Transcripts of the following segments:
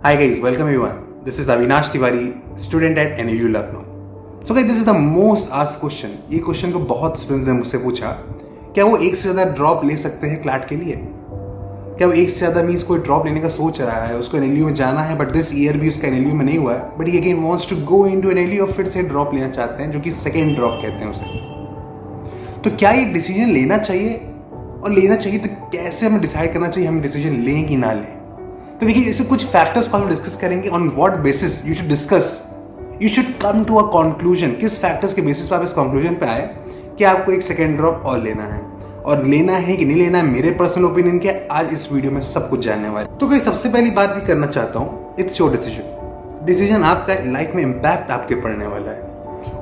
Hi guys, welcome everyone. This is Avinash Tiwari, student at NLU Lucknow. So guys, this is the most asked question. ये question को बहुत students ने मुझसे पूछा, क्या वो एक से ज़्यादा ड्रॉप ले सकते हैं क्लैट के लिए? क्या वो एक से ज़्यादा मीन्स कोई ड्रॉप लेने का सोच रहा है, उसको NLU में जाना है, बट दिस ईयर भी उसका NLU में नहीं हुआ है, but he again wants to go into NLU और फिर से ड्रॉप लेना चाहते हैं, जो कि सेकेंड ड्रॉप कहते हैं उसे। तो क्या ये डिसीजन लेना चाहिए, और लेना चाहिए तो कैसे हमें डिसाइड करना चाहिए हम डिसीजन लें कि ना लें? तो देखिए, इससे कुछ फैक्टर्स पर हम डिस्कस करेंगे। On what basis you should discuss, you should come to a conclusion. किस फैक्टर्स के बेसिस पर आप इस कंक्लूजन पे आए कि आपको एक सेकेंड ड्रॉप और लेना है, और लेना है कि नहीं लेना है, मेरे पर्सनल ओपिनियन क्या है, आज इस वीडियो में सब कुछ जानने वाले। तो कोई सबसे पहली बात भी करना चाहता हूँ, इट्स योर डिसीजन। डिसीजन आपका, लाइफ में इम्पैक्ट आपके पड़ने वाला है।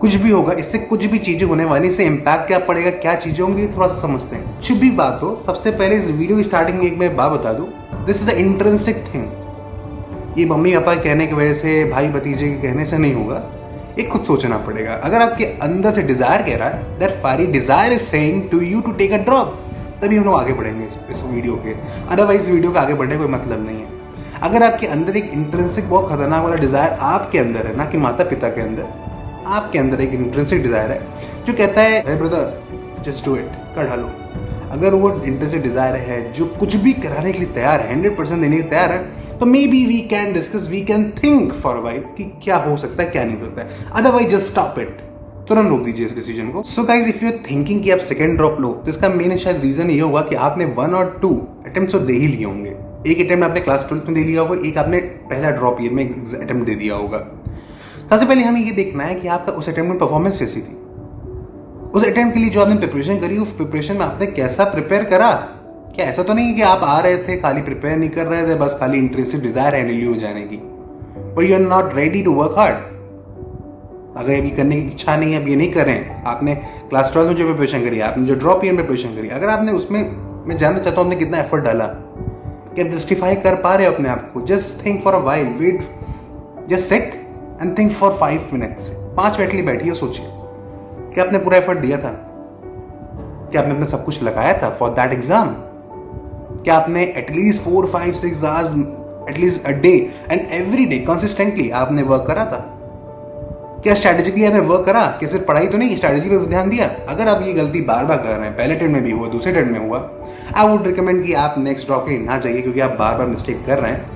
कुछ भी होगा, इससे कुछ भी चीजें होने वाली, इससे इम्पैक्ट क्या पड़ेगा, क्या चीजें होंगी, थोड़ा सा समझते हैं। कुछ भी बात हो, सबसे पहले इस वीडियो की स्टार्टिंग में एक मैं बात बता दूं, this is a intrinsic thing. ये मम्मी पापा कहने की वजह से, भाई भतीजे के कहने से नहीं होगा, ये खुद सोचना पड़ेगा। अगर आपके अंदर से डिजायर कह रहा है, that fiery desire is saying to you to take a drop, तभी हम लोग आगे बढ़ेंगे इस वीडियो के। अदरवाइज वीडियो का आगे बढ़ने कोई मतलब नहीं है। अगर आपके अंदर एक इंट्रिंसिक बहुत खतरनाक वाला डिजायर आपके अंदर है, ना कि माता पिता के अंदर, आपके अंदर एक इंट्रिंसिक डिजायर है जो कहता है, hey brother just do it, कर डालो। अगर वो इंट्रिंसिक डिजायर है जो कुछ भी कराने के लिए तैयार है, 100% देने के लिए तैयार है, तो maybe we can discuss, we can think for a while कि क्या हो सकता है, क्या नहीं हो सकता है। अदरवाइज जस्ट स्टॉप इट, तुरंत रोक दीजिए इस डिसीजन को। So guys, if you are thinking कि आप सेकंड ड्रॉप लो, तो इसका मेन शायद रीजन ये होगा कि आपने 1 और 2 अटेम्प्ट दे ही लिए होंगे। एक अटेम्प्ट आपने क्लास 12 में दे लिया होगा, एक आपने पहला ड्रॉप ईयर में अटेम्प्ट दे दिया होगा। सबसे पहले हमें ये देखना है कि आपका उस अटेम्प्ट में परफॉर्मेंस कैसी थी। उस अटेम्प्ट के लिए जो आपने प्रिपरेशन करी, उस प्रिपरेशन में आपने कैसा प्रिपेयर करा। क्या ऐसा तो नहीं है कि आप आ रहे थे, खाली प्रिपेयर नहीं कर रहे थे, बस खाली इंट्रिंसिक डिजायर है NLU में जाने की, but you are not ready to work hard. अगर अभी करने की इच्छा नहीं है, अब ये नहीं करें, आपने क्लास 12 में जो प्रिपरेशन करी, आपने जो ड्रॉप ईयर में प्रिपरेशन करी, अगर आपने उसमें, मैं जानना चाहता हूँ आपने कितना एफर्ट डाला, क्या जस्टिफाई कर पा रहे हो अपने आप को? Just think for a while, wait, just sit and think for 5 minutes. 5 minute के लिए बैठिए, सोचिए क्या आपने पूरा एफर्ट दिया था? क्या आपने अपना सब कुछ लगाया था फॉर दैट एग्जाम? क्या आपने at least 4, 5, 6 hours at least a day and every day consistently आपने वर्क करा था? क्या स्ट्रैटेजिकली आपने वर्क करा? कि सिर्फ पढ़ाई तो नहीं, स्ट्रैटेजी पे ध्यान दिया? अगर आप ये गलती बार बार कर रहे हैं, पहले अटेम्प्ट में भी हुआ, दूसरे अटेम्प्ट में हुआ, आई वुड रिकमेंड कि आप नेक्स्ट ड्रॉप के लिए ना जाइए, क्योंकि आप बार बार मिस्टेक कर रहे हैं।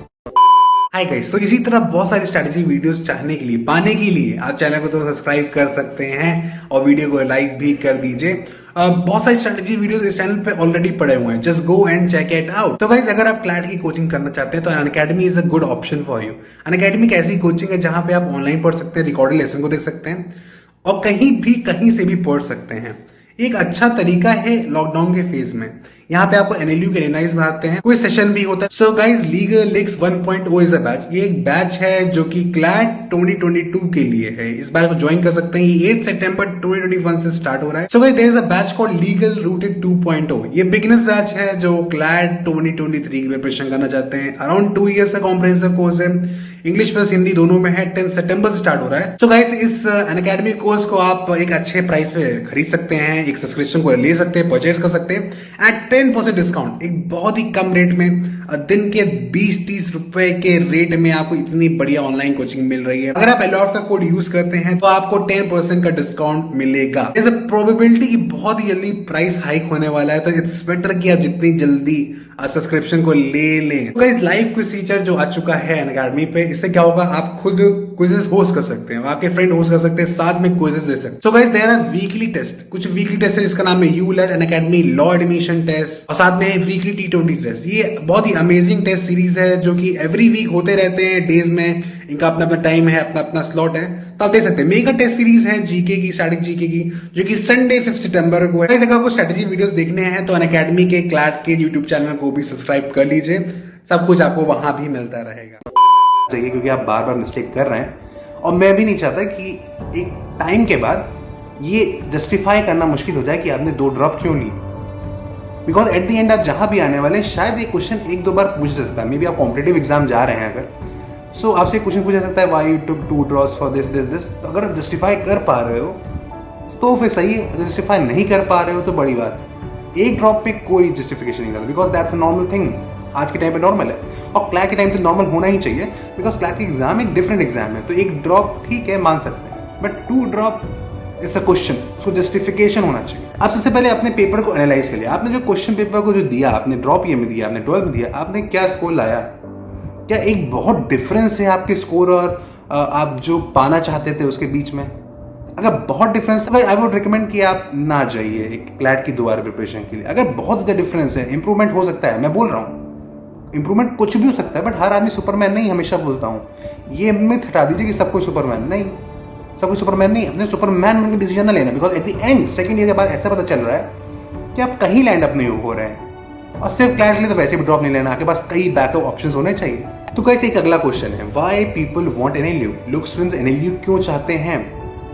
हाय गाइस, तो इसी तरह बहुत सारी स्ट्रैटेजी वीडियोस चाहने के लिए, पाने के लिए आप चैनल को तो सब्सक्राइब कर सकते हैं और वीडियो को लाइक भी कर दीजिए। बहुत सारी स्ट्रैटेजी वीडियोस इस चैनल पे ऑलरेडी पड़े हुए हैं, just go and check it out. तो गाइस, अगर आप क्लैट की कोचिंग करना चाहते हैं तो Unacademy is a good option for you. Unacademy एक ऐसी कोचिंग है जहां पे आप ऑनलाइन पढ़ सकते हैं, रिकॉर्डेड लेसन को देख सकते हैं, और कहीं से भी पढ़ सकते हैं। एक अच्छा तरीका है लॉकडाउन के फेज में, यहाँ पे आपको NLU के रेनाइज बनाते हैं, कोई सेशन भी होता है। So guys, legal लिक्स 1.0 is a batch. ये एक बैच है जो कि क्लैट 2022 के लिए है। इस बैच को ज्वाइन कर सकते हैं। ये 8 सितंबर 2021 से स्टार्ट हो रहा है। So guys, there is a batch called legal rooted 2.0। ये बिगिनर्स बैच है जो क्लैट 2023 की प्रिपरेशन करना चाहते हैं। अराउंड 2 ईयर्स का कॉम्प्रिहेंसिव कोर्स है, इंग्लिश प्लस हिंदी दोनों में है। 10 सितंबर से स्टार्ट हो रहा है। सो गाइस, इस अनअकैडमी कोर्स को आप एक अच्छे प्राइस पे खरीद सकते हैं, एक सब्सक्रिप्शन को ले सकते हैं, परचेज कर सकते हैं एट 10% डिस्काउंट। एक बहुत ही कम रेट में, दिन के 20-30 रुपए के रेट में आपको इतनी बढ़िया ऑनलाइन कोचिंग मिल रही है। अगर आप अलॉट का कोड यूज करते हैं तो आपको 10% का डिस्काउंट मिलेगा। इज अ प्रोबेबिलिटी कि बहुत ही जल्दी प्राइस हाइक होने वाला है, तो इट्स बेटर कि आप जितनी जल्दी सब्सक्रिप्शन को ले लें। तो गाइस, लाइव क्विज फीचर जो आ चुका है अनअकैडमी पे, इससे क्या होगा, आप खुद क्विजेस होस्ट कर सकते हैं, आपके फ्रेंड होस्ट कर सकते हैं, साथ में क्विजेस दे सकते हैं। So guys, there are weekly test, कुछ वीकली टेस्ट है जिसका नाम है ULAT Unacademy law admission test, और साथ में वीकली T20 टेस्ट। ये बहुत ही अमेजिंग टेस्ट सीरीज है जो कि एवरी वीक होते रहते हैं डेज में, इनका अपना अपना टाइम है, अपना अपना स्लॉट है, तो आप देख सकते हैं। मेगा टेस्ट सीरीज है जीके की, स्टैटिक जीके की, जो कि संडे 5 सितंबर को है। अगर आपको स्ट्रेटेजी वीडियोस देखने हैं तो अनअकैडमी के क्लैट के यूट्यूब चैनल को भी सब्सक्राइब कर लीजिए, सब कुछ आपको वहां भी मिलता रहेगा। चाहिए, क्योंकि आप बार बार मिस्टेक कर रहे हैं, और मैं भी नहीं चाहता कि एक टाइम के बाद ये जस्टिफाई करना मुश्किल हो जाए कि आपने 2 ड्रॉप क्यों ली। बिकॉज एट द एंड आप जहां भी आने वाले हैं, शायद ये क्वेश्चन 1-2 बार पूछ सकता है। मे बी आप कॉम्पिटेटिव एग्जाम जा रहे हैं अगर, सो आपसे क्वेश्चन पूछा सकता है, why you took 2 drops for this this this. तो अगर आप जस्टिफाई कर पा रहे हो तो फिर सही है, अगर जस्टिफाई नहीं कर पा रहे हो तो बड़ी बात है। एक ड्रॉप पे कोई जस्टिफिकेशन नहीं करता, because that's a normal thing, आज के टाइम पे नॉर्मल है। और क्लैट के टाइम तो नॉर्मल होना ही चाहिए, बिकॉज क्लैट का एग्जाम एक डिफरेंट एग्जाम है। तो एक ड्रॉप ठीक है, मान सकते हैं, but 2 drop it's a question, उसको जस्टिफिकेशन होना चाहिए। आप सबसे पहले अपने पेपर को एनालाइज करिए। आपने जो क्वेश्चन पेपर को जो दिया, आपने ड्रॉप ये में दिया, आपने 12 में दिया, आपने क्या स्कोर लाया? क्या एक बहुत डिफरेंस है आपके स्कोर और आप जो पाना चाहते थे उसके बीच में? अगर बहुत डिफरेंस है, आई वुड रिकमेंड कि आप ना जाइए एक क्लैट की दोबारा प्रिपरेशन के लिए। अगर बहुत ज़्यादा डिफरेंस है, इंप्रूवमेंट हो सकता है, मैं बोल रहा हूँ इंप्रूवमेंट कुछ भी हो सकता है, बट हर आदमी सुपरमैन नहीं, हमेशा बोलता हूँ। ये मिथ हटा दीजिए कि सब कोई सुपरमैन नहीं, सब कोई सुपरमैन नहीं। अपने सुपरमैन बनकर डिसीजन ना लेना, because at the end second year के बाद ऐसा पता चल रहा है कि आप कहीं लैंड अप नहीं हो रहे हैं। और सिर्फ क्लैट के लिए तो वैसे भी ड्रॉप नहीं लेना, आपके पास कई बैकअप ऑप्शंस होने चाहिए। तो कैसे एक अगला क्वेश्चन है, व्हाई पीपल वांट एनएलयू? लोग स्टूडेंट्स एनएलयू क्यों चाहते हैं?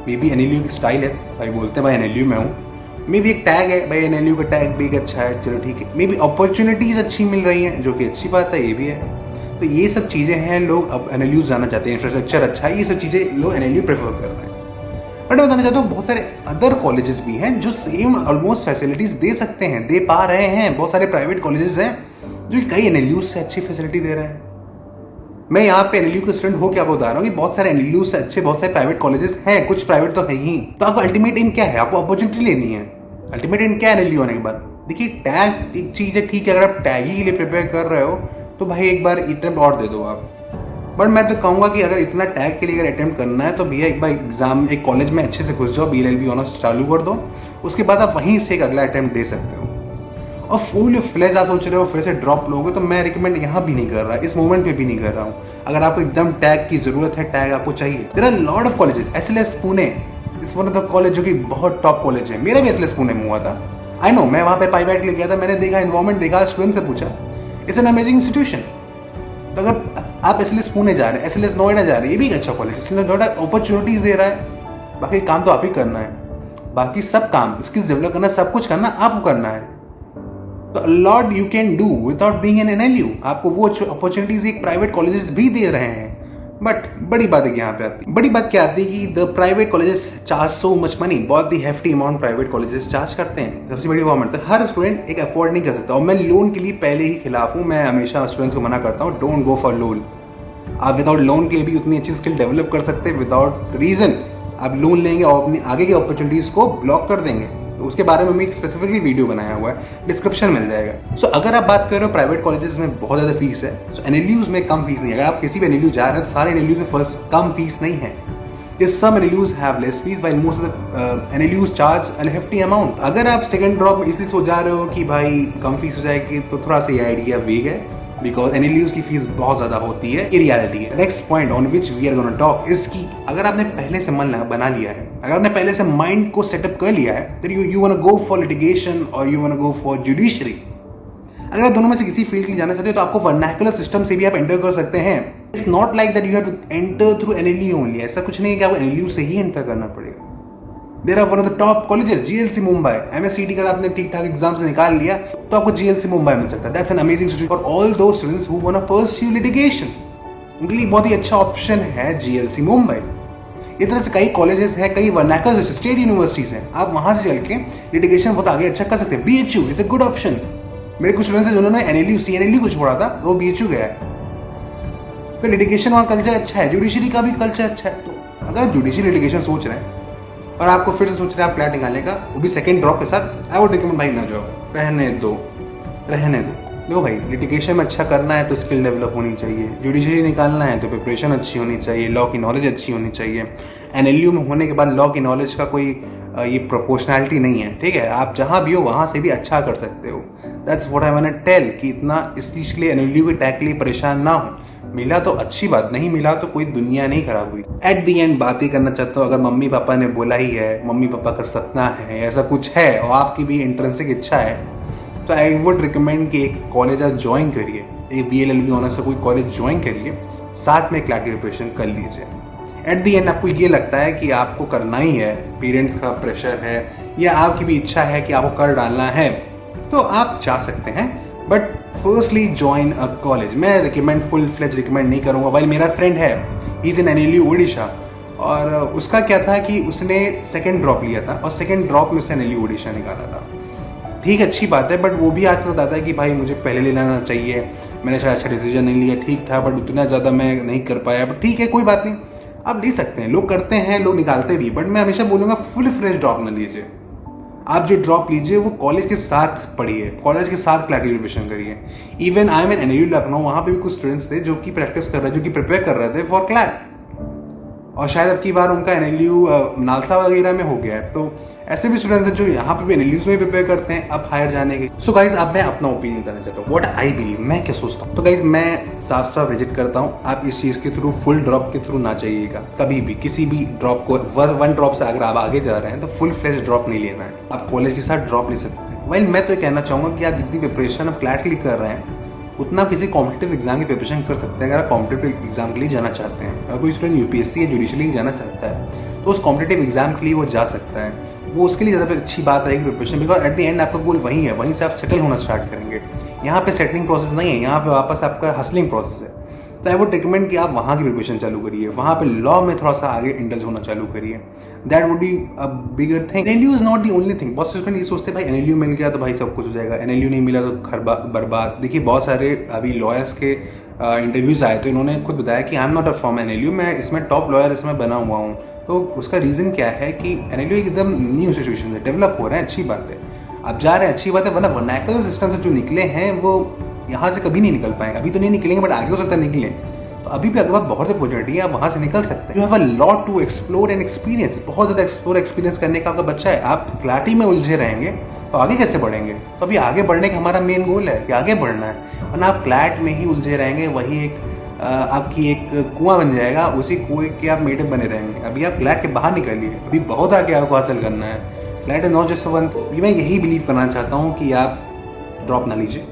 मे बी एनएलयू की स्टाइल है, भाई बोलते हैं भाई एनएलयू में हूँ। मे बी एक टैग है, भाई एनएलयू का टैग भी एक अच्छा है, चलो ठीक है। मे बी अपॉर्चुनिटीज अच्छी मिल रही हैं, जो कि अच्छी बात है, ये भी है। तो ये सब चीज़ें हैं, लोग अब एनएलयू जाना चाहते हैं, इंफ्रास्ट्रक्चर अच्छा है, ये सब चीज़ें लोग एनएलयू प्रेफर कर रहे हैं। बट मैं बताना चाहता हूँ बहुत सारे अदर कॉलेजेस भी हैं जो सेम ऑलमोस्ट फैसिलिटीज दे सकते हैं, दे पा रहे हैं। बहुत सारे प्राइवेट कॉलेजेस हैं जो कई एनएलयू से अच्छी फैसिलिटी दे रहे हैं। मैं यहाँ पे एनएलयू के स्टूडेंट हो क्या बता रहा हूँ कि बहुत सारे एनएलयू से अच्छे बहुत सारे प्राइवेट कॉलेजेस हैं, कुछ प्राइवेट तो है ही। तो आपको अल्टीमेट एम क्या है? आपको अपॉर्चुनिटी लेनी है। अल्टीमेट एम क्या है एनएलयू होने के बाद? देखिए टैग एक चीज़ है, ठीक है, अगर आप टैग ही के लिए प्रिपेयर कर रहे हो तो भाई एक बार अटेम्प्ट और दे दो आप। बट मैं तो कहूँगा कि अगर इतना टैग के लिए अगर अटेम्प्ट करना है तो भैया एक बार एग्जाम एक कॉलेज में अच्छे से घुस जाओ, BLLB ऑनर्स चालू कर दो, उसके बाद आप वहीं से एक अगला अटेम्प्ट दे सकते हो। और फुल फ्लेज आप सोच रहे हो फिर से ड्रॉप लोगे, तो मैं रिकमेंड यहाँ भी नहीं कर रहा, इस मोमेंट पे भी नहीं कर रहा हूँ। अगर आपको एकदम टैग की जरूरत है, टैग आपको चाहिए, there are lot of colleges. SLS Pune is one of the college जो कि बहुत टॉप कॉलेज है। मेरा भी SLS पुणे में हुआ था, आई नो। मैं वहाँ पे पाईबैट के लिए गया था, मैंने देखा एनवायरमेंट, देखा, स्टूडेंट से पूछा, इट्स एन अमेजिंग इंस्टीट्यूशन। तो अगर आप SLS पुणे जा रहे हैं, SLS नोएडा जा रहे हैं, ये भी एक अच्छा कॉलेज है। SLS नोएडा अपॉर्चुनिटीज दे रहा है, बाकी काम तो आप ही करना है। बाकी सब काम, स्किल्स डेवलप करना, सब कुछ करना आपको करना है। तो lot you can do without being an NLU. आपको वो अपॉर्चुनिटीज एक प्राइवेट कॉलेजेस भी दे रहे हैं। बट बड़ी बात है यहाँ पे आती है, बड़ी बात क्या आती है कि the private colleges charge so much money, बहुत ही hefty amount private colleges charge करते हैं। सबसे बड़ी गवर्नमेंट, तो हर स्टूडेंट एक अफोर्ड नहीं कर सकता। और मैं लोन के लिए पहले ही खिलाफ हूँ, मैं हमेशा स्टूडेंट्स को मना करता हूँ, डोंट गो फॉर लोन। आप विदाउट लोन के भी उतनी अच्छी स्किल डेवलप कर सकते हैं। विदाउट रीजन आप लोन लेंगे और अपनी आगे की अपॉर्चुनिटीज को ब्लॉक कर देंगे। तो उसके बारे में मैं एक स्पेसिफिकली वीडियो बनाया हुआ है, डिस्क्रिप्शन मिल जाएगा। सो अगर आप बात कर रहे हो प्राइवेट कॉलेजेस में बहुत ज़्यादा फीस है, सो एनएलयूज में कम फीस नहीं है। अगर आप किसी भी एनएलयू जा रहे हैं तो सारे एनएलयूज में फर्स्ट कम फीस नहीं है। Some NLUs have less fees, while most of the NLUs charge a hefty amount। अगर आप सेकंड ड्रॉप में इसलिए सोच जा रहे हो कि भाई कम फीस हो जाएगी, तो थोड़ा सा ये आइडिया वेग है, बिकॉज एनएलयूज की फीस बहुत ज्यादा होती है, ये रियलिटी है। Next point on which we are gonna talk is कि अगर आपने पहले से मन बना लिया है, अगर आपने पहले से माइंड को सेटअप कर लिया है, then you wanna go for litigation or you wanna go for judiciary। अगर आप दोनों में से किसी फील्ड के लिए जाना चाहते हो तो आपको वर्नाकुलर सिस्टम से भी आप एंटर कर सकते हैं। It's not like that you have to enter through NLU only. ऐसा कुछ नहीं है कि आपको एनएलयू से ही एंटर करना पड़ेगा। There are one of the top colleges, GLC Mumbai. MSCT का आपने ठीक ठाक एग्जाम से निकाल लिया तो आपको GLC मुंबई मिल सकता है। That's an amazing institute for all those students who want to pursue litigation. उनके लिए बहुत ही अच्छा ऑप्शन है GLC मुंबई। इस तरह से कई कॉलेजेस हैं, कई वर्नाकुलर स्टेट यूनिवर्सिटीज हैं, आप वहां से चल के लिटिगेशन बहुत आगे अच्छा कर सकते हैं। BHU is a good option. मेरे कुछ स्टूडेंट्स हैं जिन्होंने NLU CNLU को छोड़ा था, वो BHU गया है। तो लिटिगेशन और कल्चर अच्छा है, जुडिशरी का भी कल्चर अच्छा है। तो अगर जुडिशरी लिटिगेशन सोच रहे हैं और आपको फिर से सोच रहे हैं आप क्लैट निकालने का, वो भी सेकंड ड्रॉप के साथ, आई वुड रिकमेंड भाई ना जाओ, रहने दो। देखो भाई, लिटिगेशन में अच्छा करना है तो स्किल डेवलप होनी चाहिए, जुडिशरी निकालना है तो प्रिपरेशन अच्छी होनी चाहिए, लॉ की नॉलेज अच्छी होनी चाहिए। NLU में होने के बाद लॉ की नॉलेज का कोई ये प्रोपोर्शनैलिटी नहीं है, ठीक है। आप जहाँ भी हो वहाँ से भी अच्छा कर सकते हो। That's what I want to tell, कि इतना इस चीज़ के लिए NLU के टैग के लिए परेशान ना हो। मिला तो अच्छी बात, नहीं मिला तो कोई दुनिया नहीं खराब हुई। एट दी एंड बात ही करना चाहता हूँ, अगर मम्मी पापा ने बोला ही है, मम्मी पापा का सपना है, ऐसा कुछ है और आपकी भी इंट्रेंसिक इच्छा है, तो आई वुड रिकमेंड कि एक कॉलेज आप ज्वाइन करिए, एक BLLB ऑनर्स से कोई कॉलेज ज्वाइन करिए, साथ में क्लैट की प्रिपरेशन कर लीजिए। एट दी एंड आपको ये लगता है कि आपको करना ही है, पेरेंट्स का प्रेशर है या आपकी भी इच्छा है कि आपको कर डालना है, तो आप जा सकते हैं। But firstly join a college. मैं रिकमेंड फुल फ्लेज रिकमेंड नहीं करूँगा। वाइल मेरा फ्रेंड है, he is in NLU Odisha, और उसका क्या था कि उसने सेकेंड ड्रॉप लिया था और सेकेंड ड्रॉप में उसने NLU ओडिशा निकाला था। ठीक, अच्छी बात है, बट वो भी आज बताता है कि भाई मुझे पहले ले लेना चाहिए, मैंने शायद अच्छा डिसीजन नहीं लिया, ठीक था बट उतना ज़्यादा मैं नहीं कर पाया, बट ठीक है कोई बात नहीं, आप ले सकते हैं, लोग करते हैं, लोग निकालते भी, बट मैं हमेशा बोलूँगा फुल फ्रेश ड्रॉप ना लीजिए। आप जो ड्रॉप लीजिए वो कॉलेज के साथ पढ़िए, कॉलेज के साथ क्लैट की प्रिपरेशन करिए। Even I am an NLU Lucknow, वहाँ पे भी कुछ स्टूडेंट्स थे जो कि प्रैक्टिस कर रहे, जो कि प्रिपेयर कर रहे थे फॉर क्लैट, और शायद अब की बार उनका NLU नालसा वगैरह में हो गया है। तो ऐसे भी स्टूडेंट्स हैं जो यहाँ पे भी NLUs में प्रिपेयर करते हैं अब हायर जाने के। सो गाइज अब मैं अपना ओपिनियन देना चाहता हूँ, व्हाट आई बिलीव, मैं क्या सोचता हूँ। तो गाइज मैं साफ साफ विजिट करता हूँ, आप इस चीज़ के थ्रू फुल ड्रॉप के थ्रू ना जाइएगा कभी भी, किसी भी ड्रॉप को वन ड्रॉप से अगर आप आगे जा रहे हैं तो फुल फ्लेज ड्रॉप नहीं लेना है, आप कॉलेज के साथ ड्रॉप ले सकते हैं। वेल मैं तो ये कहना चाहूँगा कि आप जितनी प्रिपरेशन आप क्लैट के लिए कर रहे हैं उतना आप किसी कॉम्पिटिटिव एग्जाम की प्रिपरेशन कर सकते हैं। अगर आप कॉम्पिटिटिव एग्जाम के लिए जाना चाहते हैं, अगर कोई स्टूडेंट UPSC या जुडिशरी जाना चाहता है तो उस कॉम्पिटिटिव एग्जाम के लिए वो जा सकता है, वो उसके लिए ज़्यादा अच्छी बात रहेगी preparation, because at the end आपका गोल वही है, वहीं से आप सेटल होना स्टार्ट करेंगे। यहाँ पे सेटलिंग प्रोसेस नहीं है, यहाँ पे वापस आपका हसलिंग प्रोसेस है। तो आई वुड रिकमेंड कि आप वहाँ की प्रिपरेशन चालू करिए, वहाँ पे लॉ में थोड़ा सा आगे इंडल्ज होना चालू करिए, that would be a bigger thing. NLU is not the only thing. बहुत स्टूडेंट ये सोचते हैं भाई NLU मिल गया तो भाई सब कुछ हो जाएगा, NLU नहीं मिला तो घर बर्बाद। देखिए बहुत सारे अभी लॉयर्स के इंटरव्यूज आए तो इन्होंने खुद बताया कि I am not a from NLU, मैं इसमें टॉप लॉयर इसमें बना हुआ हूँ। तो उसका रीज़न क्या है कि NLU एकदम न्यू इंस्टीट्यूशन है, डेवलप हो रहा है, अच्छी बात है, अब जा रहे हैं, अच्छी बात है, वरना वर्नाकुलर सिस्टम से जो निकले हैं वो यहाँ से कभी नहीं निकल पाएंगे। अभी तो नहीं निकलेंगे बट आगे हो सकता है निकले, तो अभी भी आपके पास बहुत अपॉर्चुनिटी है, आप वहाँ से निकल सकते हैं। You have a lot to explore and experience, बहुत ज़्यादा एक्सपीरियंस करने का आपका बच्चा है। आप क्लैट ही में उलझे रहेंगे तो आगे कैसे बढ़ेंगे। तो अभी आगे बढ़ने का हमारा मेन गोल है कि आगे बढ़ना है, वरना आप क्लैट में ही उलझे रहेंगे, वही एक आपकी एक कुआं बन जाएगा, उसी कुएं के आप मेढक बने रहेंगे। अभी आप क्लैट के बाहर निकलिए, अभी बहुत आगे आपको हासिल करना है। CLAT is not just one. मैं यही बिलीव करना चाहता हूँ कि आप ड्रॉप ना लीजिए,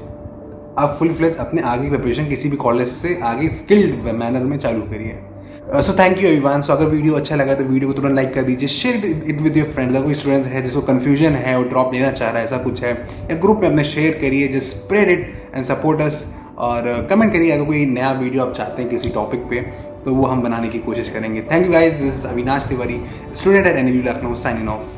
आप फुल फ्लेज अपने आगे प्रिपरेशन किसी भी कॉलेज से आगे स्किल्ड मैनर में चालू करिए। So thank you everyone. So अगर वीडियो अच्छा लगा तो वीडियो को तुरंत लाइक कर दीजिए, share it with your friends. अगर कोई स्टूडेंट है जिसको कंफ्यूजन है और ड्रॉप लेना चाह रहा है, ऐसा कुछ है, या ग्रुप में अपने शेयर करिए, just spread it and support us. और कमेंट करिए अगर कोई नया वीडियो आप चाहते हैं किसी टॉपिक पे, तो वो हम बनाने की कोशिश करेंगे। Thank you guys, this is Avinash Tiwari, student at NLU Lucknow, signing off.